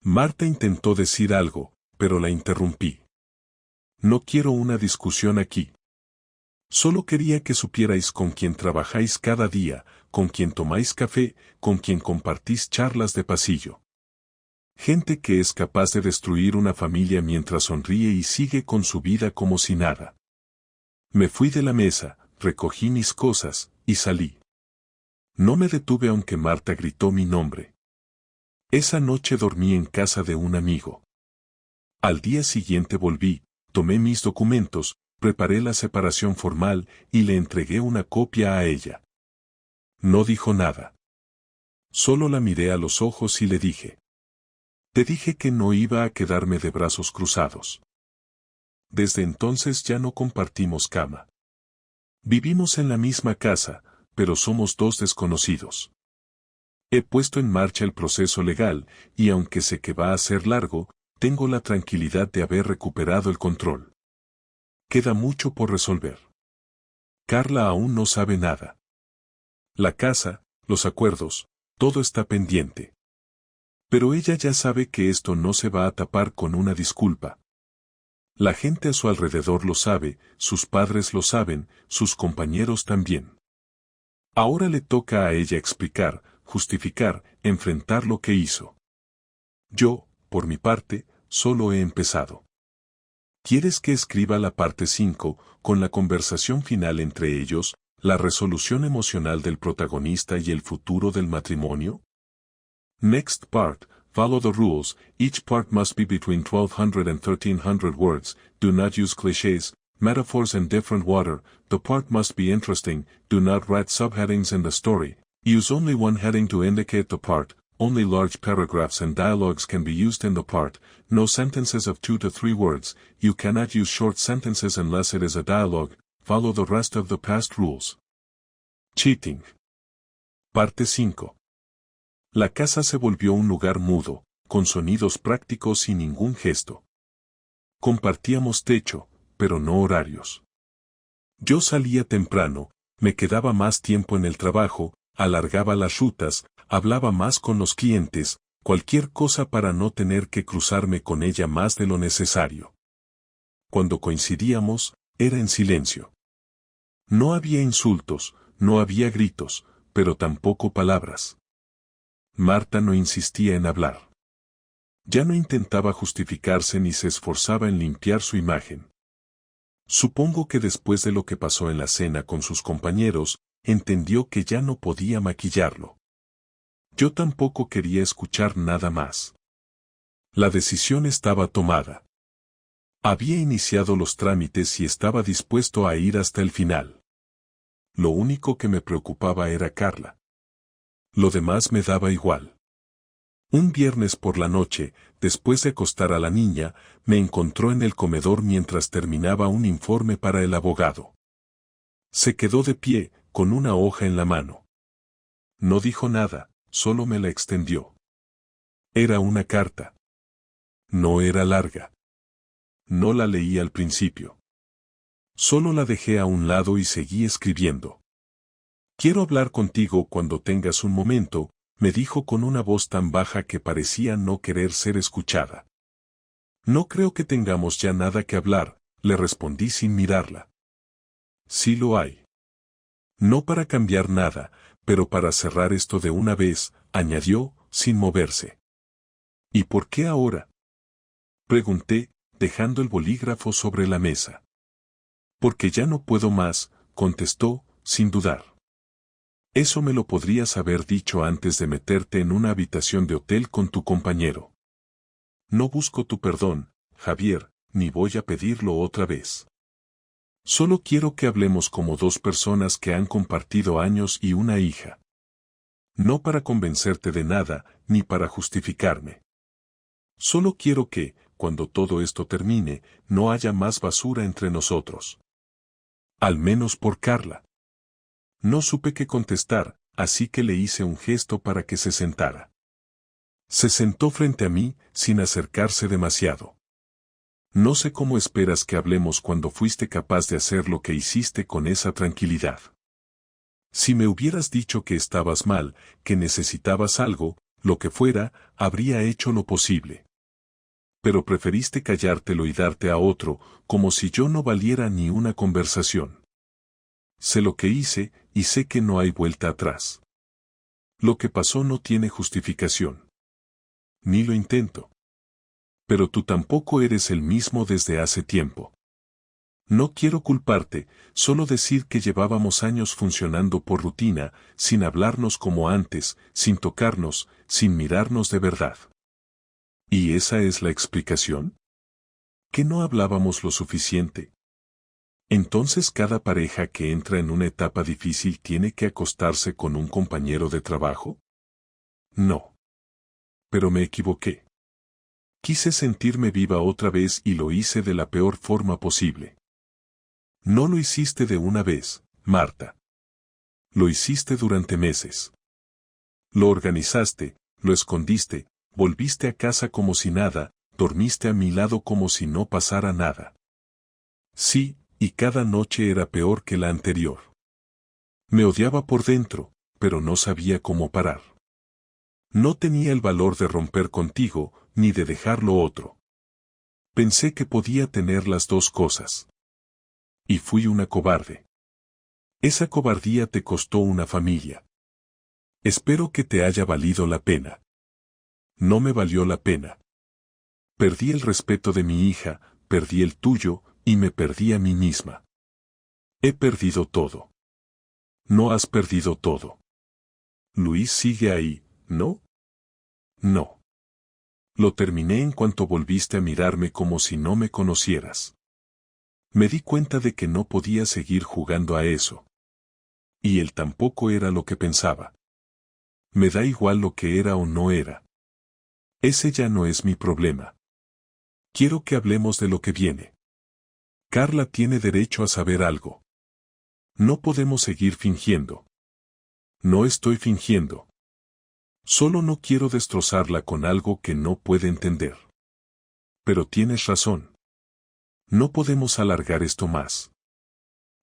Marta intentó decir algo, pero la interrumpí. No quiero una discusión aquí. Solo quería que supierais con quién trabajáis cada día, con quién tomáis café, con quién compartís charlas de pasillo. Gente que es capaz de destruir una familia mientras sonríe y sigue con su vida como si nada. Me fui de la mesa, recogí mis cosas, y salí. No me detuve aunque Marta gritó mi nombre. Esa noche dormí en casa de un amigo. Al día siguiente volví, tomé mis documentos, preparé la separación formal y le entregué una copia a ella. No dijo nada. Solo la miré a los ojos y le dije. Te dije que no iba a quedarme de brazos cruzados. Desde entonces ya no compartimos cama. Vivimos en la misma casa, pero somos dos desconocidos. He puesto en marcha el proceso legal, y aunque sé que va a ser largo, tengo la tranquilidad de haber recuperado el control. Queda mucho por resolver. Carla aún no sabe nada. La casa, los acuerdos, todo está pendiente. Pero ella ya sabe que esto no se va a tapar con una disculpa. La gente a su alrededor lo sabe, sus padres lo saben, sus compañeros también. Ahora le toca a ella explicar, justificar, enfrentar lo que hizo. Yo, por mi parte, solo he empezado. ¿Quieres que escriba la parte 5, con la conversación final entre ellos, la resolución emocional del protagonista y el futuro del matrimonio? Next part, follow the rules, each part must be between 1200 and 1300 words, do not use clichés, metaphors and different water, the part must be interesting, do not write subheadings in the story, use only one heading to indicate the part, only large paragraphs and dialogues can be used in the part, no sentences of 2 to 3 words, you cannot use short sentences unless it is a dialogue, follow the rest of the past rules. Cheating. Parte 5. La casa se volvió un lugar mudo, con sonidos prácticos y ningún gesto. Compartíamos techo, pero no horarios. Yo salía temprano, me quedaba más tiempo en el trabajo, alargaba las rutas, hablaba más con los clientes, cualquier cosa para no tener que cruzarme con ella más de lo necesario. Cuando coincidíamos, era en silencio. No había insultos, no había gritos, pero tampoco palabras. Marta no insistía en hablar. Ya no intentaba justificarse ni se esforzaba en limpiar su imagen. Supongo que después de lo que pasó en la cena con sus compañeros, entendió que ya no podía maquillarlo. Yo tampoco quería escuchar nada más. La decisión estaba tomada. Había iniciado los trámites y estaba dispuesto a ir hasta el final. Lo único que me preocupaba era Carla. Lo demás me daba igual. Un viernes por la noche, después de acostar a la niña, me encontró en el comedor mientras terminaba un informe para el abogado. Se quedó de pie, con una hoja en la mano. No dijo nada, solo me la extendió. Era una carta. No era larga. No la leí al principio. Solo la dejé a un lado y seguí escribiendo. Quiero hablar contigo cuando tengas un momento, me dijo con una voz tan baja que parecía no querer ser escuchada. No creo que tengamos ya nada que hablar, le respondí sin mirarla. Sí lo hay. No para cambiar nada, pero para cerrar esto de una vez, añadió, sin moverse. ¿Y por qué ahora? Pregunté, dejando el bolígrafo sobre la mesa. Porque ya no puedo más, contestó, sin dudar. Eso me lo podrías haber dicho antes de meterte en una habitación de hotel con tu compañero. No busco tu perdón, Javier, ni voy a pedirlo otra vez. Solo quiero que hablemos como dos personas que han compartido años y una hija. No para convencerte de nada, ni para justificarme. Solo quiero que, cuando todo esto termine, no haya más basura entre nosotros. Al menos por Carla. No supe qué contestar, así que le hice un gesto para que se sentara. Se sentó frente a mí, sin acercarse demasiado. No sé cómo esperas que hablemos cuando fuiste capaz de hacer lo que hiciste con esa tranquilidad. Si me hubieras dicho que estabas mal, que necesitabas algo, lo que fuera, habría hecho lo posible. Pero preferiste callártelo y darte a otro, como si yo no valiera ni una conversación. Sé lo que hice, y sé que no hay vuelta atrás. Lo que pasó no tiene justificación. Ni lo intento. Pero tú tampoco eres el mismo desde hace tiempo. No quiero culparte, solo decir que llevábamos años funcionando por rutina, sin hablarnos como antes, sin tocarnos, sin mirarnos de verdad. ¿Y esa es la explicación? ¿Que no hablábamos lo suficiente? Entonces cada pareja que entra en una etapa difícil tiene que acostarse con un compañero de trabajo. No. Pero me equivoqué. Quise sentirme viva otra vez y lo hice de la peor forma posible. No lo hiciste de una vez, Marta. Lo hiciste durante meses. Lo organizaste, lo escondiste, volviste a casa como si nada, dormiste a mi lado como si no pasara nada. Sí, y cada noche era peor que la anterior. Me odiaba por dentro, pero no sabía cómo parar. No tenía el valor de romper contigo, ni de dejar lo otro. Pensé que podía tener las dos cosas. Y fui una cobarde. Esa cobardía te costó una familia. Espero que te haya valido la pena. No me valió la pena. Perdí el respeto de mi hija, perdí el tuyo, y me perdí a mí misma. He perdido todo. No has perdido todo. Luis sigue ahí, ¿no? No. Lo terminé en cuanto volviste a mirarme como si no me conocieras. Me di cuenta de que no podía seguir jugando a eso. Y él tampoco era lo que pensaba. Me da igual lo que era o no era. Ese ya no es mi problema. Quiero que hablemos de lo que viene. Carla tiene derecho a saber algo. No podemos seguir fingiendo. No estoy fingiendo. Solo no quiero destrozarla con algo que no puede entender. Pero tienes razón. No podemos alargar esto más.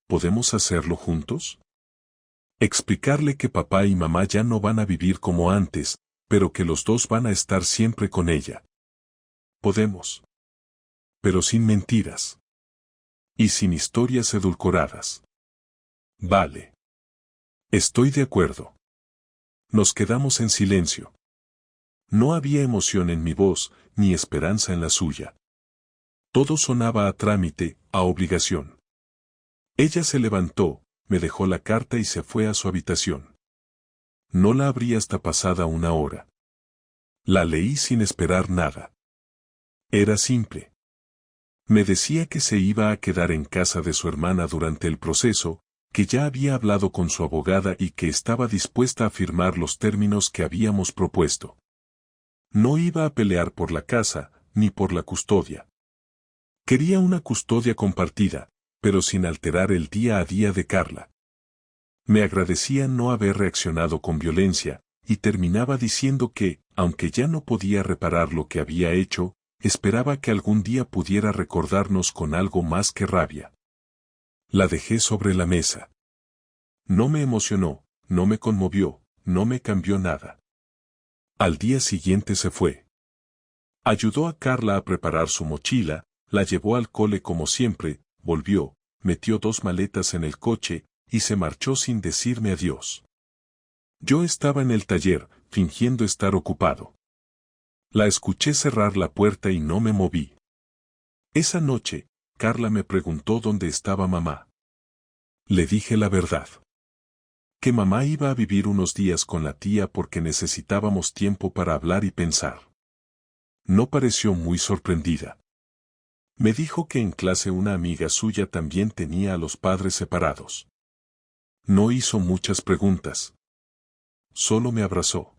¿Podemos hacerlo juntos? Explicarle que papá y mamá ya no van a vivir como antes, pero que los dos van a estar siempre con ella. Podemos. Pero sin mentiras. Y sin historias edulcoradas. Vale. Estoy de acuerdo. Nos quedamos en silencio. No había emoción en mi voz, ni esperanza en la suya. Todo sonaba a trámite, a obligación. Ella se levantó, me dejó la carta y se fue a su habitación. No la abrí hasta pasada una hora. La leí sin esperar nada. Era simple. Me decía que se iba a quedar en casa de su hermana durante el proceso, que ya había hablado con su abogada y que estaba dispuesta a firmar los términos que habíamos propuesto. No iba a pelear por la casa, ni por la custodia. Quería una custodia compartida, pero sin alterar el día a día de Carla. Me agradecía no haber reaccionado con violencia, y terminaba diciendo que, aunque ya no podía reparar lo que había hecho, esperaba que algún día pudiera recordarnos con algo más que rabia. La dejé sobre la mesa. No me emocionó, no me conmovió, no me cambió nada. Al día siguiente se fue. Ayudó a Carla a preparar su mochila, la llevó al cole como siempre, volvió, metió 2 maletas en el coche, y se marchó sin decirme adiós. Yo estaba en el taller, fingiendo estar ocupado. La escuché cerrar la puerta y no me moví. Esa noche, Carla me preguntó dónde estaba mamá. Le dije la verdad. Que mamá iba a vivir unos días con la tía porque necesitábamos tiempo para hablar y pensar. No pareció muy sorprendida. Me dijo que en clase una amiga suya también tenía a los padres separados. No hizo muchas preguntas. Solo me abrazó.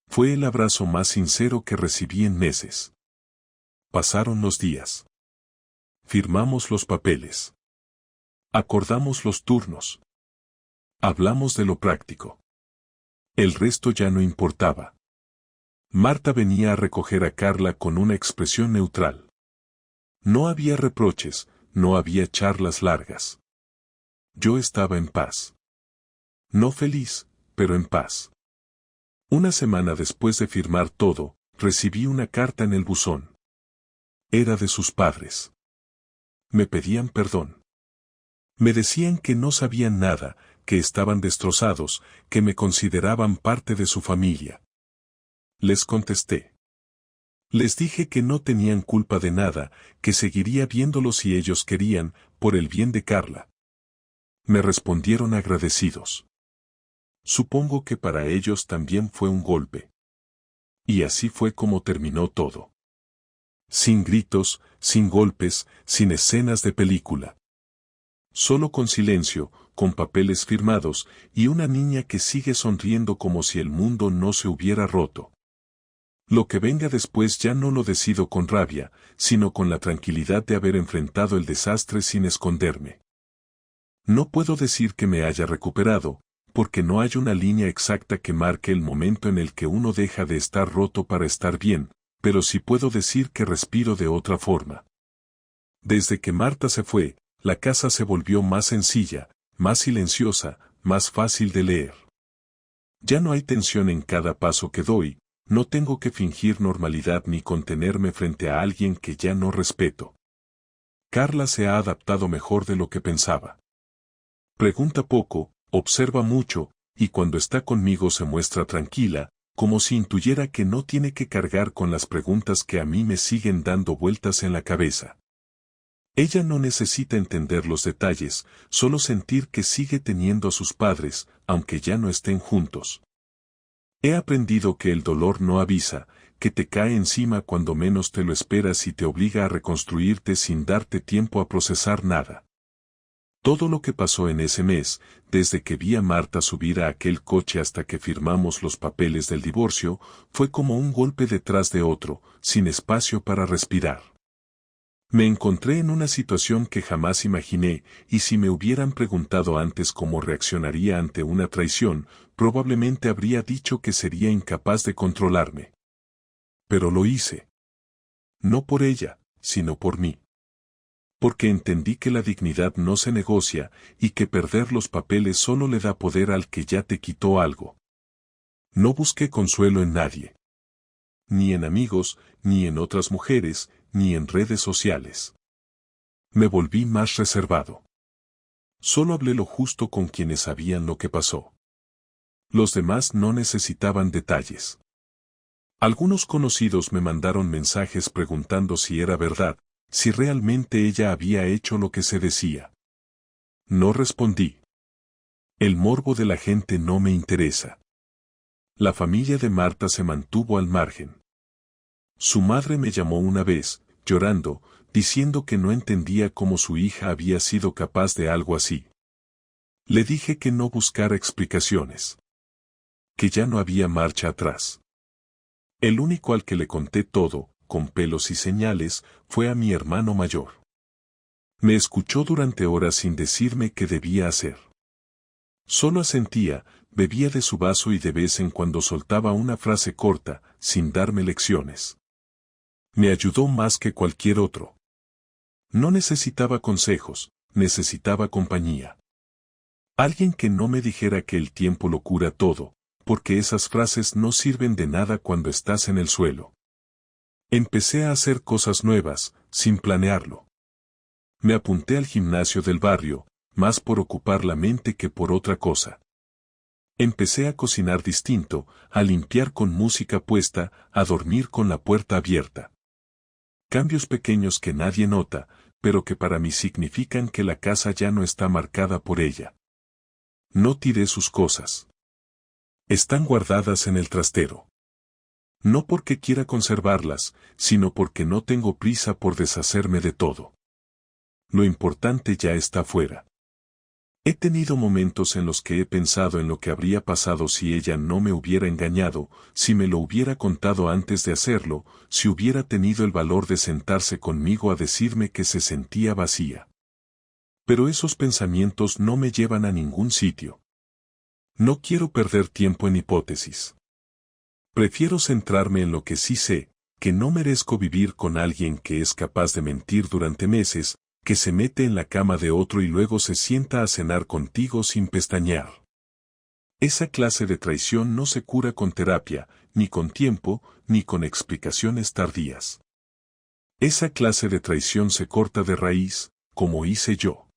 Fue el abrazo más sincero que recibí en meses. Pasaron los días. Firmamos los papeles. Acordamos los turnos. Hablamos de lo práctico. El resto ya no importaba. Marta venía a recoger a Carla con una expresión neutral. No había reproches, no había charlas largas. Yo estaba en paz. No feliz, pero en paz. Una semana después de firmar todo, recibí una carta en el buzón. Era de sus padres. Me pedían perdón. Me decían que no sabían nada, que estaban destrozados, que me consideraban parte de su familia. Les contesté. Les dije que no tenían culpa de nada, que seguiría viéndolos si ellos querían, por el bien de Carla. Me respondieron agradecidos. Supongo que para ellos también fue un golpe. Y así fue como terminó todo. Sin gritos, sin golpes, sin escenas de película. Solo con silencio, con papeles firmados, y una niña que sigue sonriendo como si el mundo no se hubiera roto. Lo que venga después ya no lo decido con rabia, sino con la tranquilidad de haber enfrentado el desastre sin esconderme. No puedo decir que me haya recuperado, porque no hay una línea exacta que marque el momento en el que uno deja de estar roto para estar bien, pero sí puedo decir que respiro de otra forma. Desde que Marta se fue, la casa se volvió más sencilla, más silenciosa, más fácil de leer. Ya no hay tensión en cada paso que doy, no tengo que fingir normalidad ni contenerme frente a alguien que ya no respeto. Carla se ha adaptado mejor de lo que pensaba. Pregunta poco, observa mucho, y cuando está conmigo se muestra tranquila, como si intuyera que no tiene que cargar con las preguntas que a mí me siguen dando vueltas en la cabeza. Ella no necesita entender los detalles, solo sentir que sigue teniendo a sus padres, aunque ya no estén juntos. He aprendido que el dolor no avisa, que te cae encima cuando menos te lo esperas y te obliga a reconstruirte sin darte tiempo a procesar nada. Todo lo que pasó en ese mes, desde que vi a Marta subir a aquel coche hasta que firmamos los papeles del divorcio, fue como un golpe detrás de otro, sin espacio para respirar. Me encontré en una situación que jamás imaginé, y si me hubieran preguntado antes cómo reaccionaría ante una traición, probablemente habría dicho que sería incapaz de controlarme. Pero lo hice. No por ella, sino por mí. Porque entendí que la dignidad no se negocia, y que perder los papeles solo le da poder al que ya te quitó algo. No busqué consuelo en nadie. Ni en amigos, ni en otras mujeres, ni en redes sociales. Me volví más reservado. Solo hablé lo justo con quienes sabían lo que pasó. Los demás no necesitaban detalles. Algunos conocidos me mandaron mensajes preguntando si era verdad, si realmente ella había hecho lo que se decía. No respondí. El morbo de la gente no me interesa. La familia de Marta se mantuvo al margen. Su madre me llamó una vez, llorando, diciendo que no entendía cómo su hija había sido capaz de algo así. Le dije que no buscara explicaciones. Que ya no había marcha atrás. El único al que le conté todo, con pelos y señales, fue a mi hermano mayor. Me escuchó durante horas sin decirme qué debía hacer. Solo asentía, bebía de su vaso y de vez en cuando soltaba una frase corta, sin darme lecciones. Me ayudó más que cualquier otro. No necesitaba consejos, necesitaba compañía. Alguien que no me dijera que el tiempo lo cura todo, porque esas frases no sirven de nada cuando estás en el suelo. Empecé a hacer cosas nuevas, sin planearlo. Me apunté al gimnasio del barrio, más por ocupar la mente que por otra cosa. Empecé a cocinar distinto, a limpiar con música puesta, a dormir con la puerta abierta. Cambios pequeños que nadie nota, pero que para mí significan que la casa ya no está marcada por ella. No tiré sus cosas. Están guardadas en el trastero. No porque quiera conservarlas, sino porque no tengo prisa por deshacerme de todo. Lo importante ya está fuera. He tenido momentos en los que he pensado en lo que habría pasado si ella no me hubiera engañado, si me lo hubiera contado antes de hacerlo, si hubiera tenido el valor de sentarse conmigo a decirme que se sentía vacía. Pero esos pensamientos no me llevan a ningún sitio. No quiero perder tiempo en hipótesis. Prefiero centrarme en lo que sí sé, que no merezco vivir con alguien que es capaz de mentir durante meses, que se mete en la cama de otro y luego se sienta a cenar contigo sin pestañear. Esa clase de traición no se cura con terapia, ni con tiempo, ni con explicaciones tardías. Esa clase de traición se corta de raíz, como hice yo.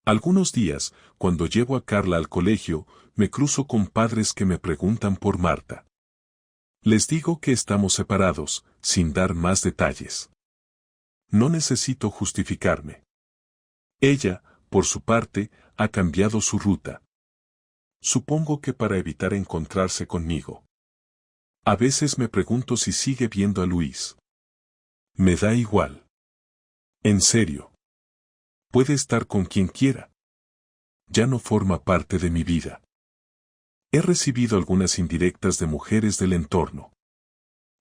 Algunos días, cuando llevo a Carla al colegio, me cruzo con padres que me preguntan por Marta. Les digo que estamos separados, sin dar más detalles. No necesito justificarme. Ella, por su parte, ha cambiado su ruta. Supongo que para evitar encontrarse conmigo. A veces me pregunto si sigue viendo a Luis. Me da igual. En serio. Puede estar con quien quiera. Ya no forma parte de mi vida. He recibido algunas indirectas de mujeres del entorno.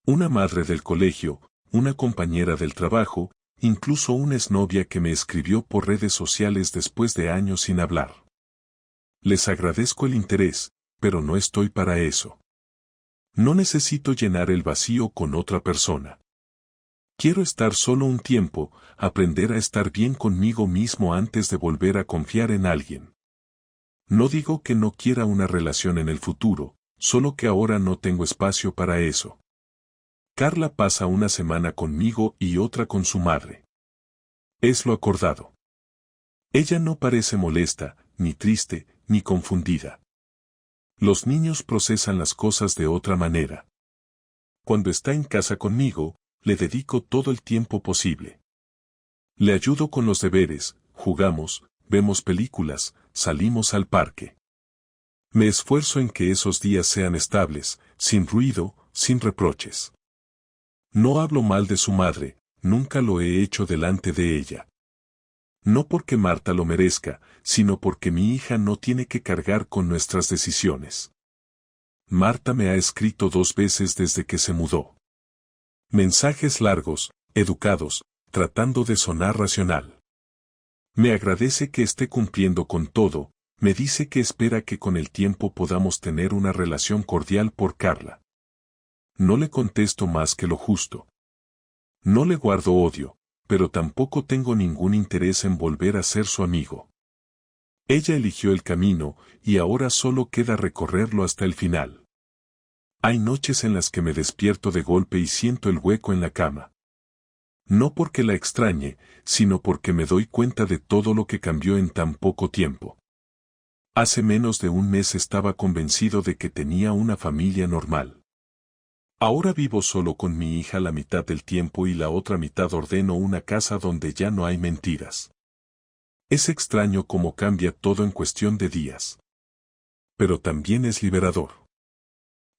Una madre del colegio, una compañera del trabajo, incluso una exnovia que me escribió por redes sociales después de años sin hablar. Les agradezco el interés, pero no estoy para eso. No necesito llenar el vacío con otra persona. Quiero estar solo un tiempo, aprender a estar bien conmigo mismo antes de volver a confiar en alguien. No digo que no quiera una relación en el futuro, solo que ahora no tengo espacio para eso. Carla pasa una semana conmigo y otra con su madre. Es lo acordado. Ella no parece molesta, ni triste, ni confundida. Los niños procesan las cosas de otra manera. Cuando está en casa conmigo, le dedico todo el tiempo posible. Le ayudo con los deberes, jugamos, vemos películas, salimos al parque. Me esfuerzo en que esos días sean estables, sin ruido, sin reproches. No hablo mal de su madre, nunca lo he hecho delante de ella. No porque Marta lo merezca, sino porque mi hija no tiene que cargar con nuestras decisiones. Marta me ha escrito 2 veces desde que se mudó. Mensajes largos, educados, tratando de sonar racional. Me agradece que esté cumpliendo con todo, me dice que espera que con el tiempo podamos tener una relación cordial por Carla. No le contesto más que lo justo. No le guardo odio, pero tampoco tengo ningún interés en volver a ser su amigo. Ella eligió el camino, y ahora solo queda recorrerlo hasta el final. Hay noches en las que me despierto de golpe y siento el hueco en la cama. No porque la extrañe, sino porque me doy cuenta de todo lo que cambió en tan poco tiempo. Hace menos de un mes estaba convencido de que tenía una familia normal. Ahora vivo solo con mi hija la mitad del tiempo y la otra mitad ordeno una casa donde ya no hay mentiras. Es extraño cómo cambia todo en cuestión de días. Pero también es liberador.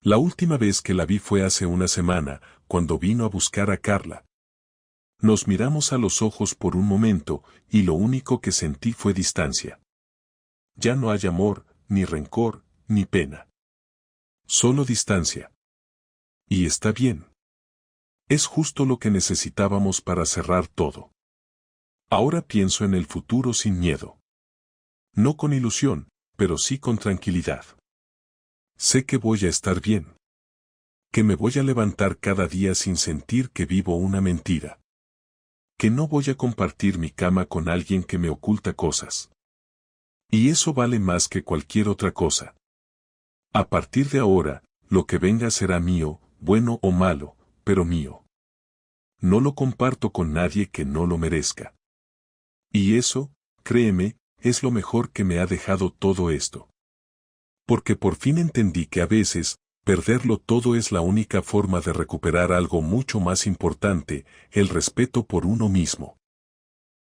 La última vez que la vi fue hace una semana, cuando vino a buscar a Carla. Nos miramos a los ojos por un momento, y lo único que sentí fue distancia. Ya no hay amor, ni rencor, ni pena. Solo distancia. Y está bien. Es justo lo que necesitábamos para cerrar todo. Ahora pienso en el futuro sin miedo. No con ilusión, pero sí con tranquilidad. Sé que voy a estar bien. Que me voy a levantar cada día sin sentir que vivo una mentira. Que no voy a compartir mi cama con alguien que me oculta cosas. Y eso vale más que cualquier otra cosa. A partir de ahora, lo que venga será mío, bueno o malo, pero mío. No lo comparto con nadie que no lo merezca. Y eso, créeme, es lo mejor que me ha dejado todo esto. Porque por fin entendí que a veces, perderlo todo es la única forma de recuperar algo mucho más importante, el respeto por uno mismo.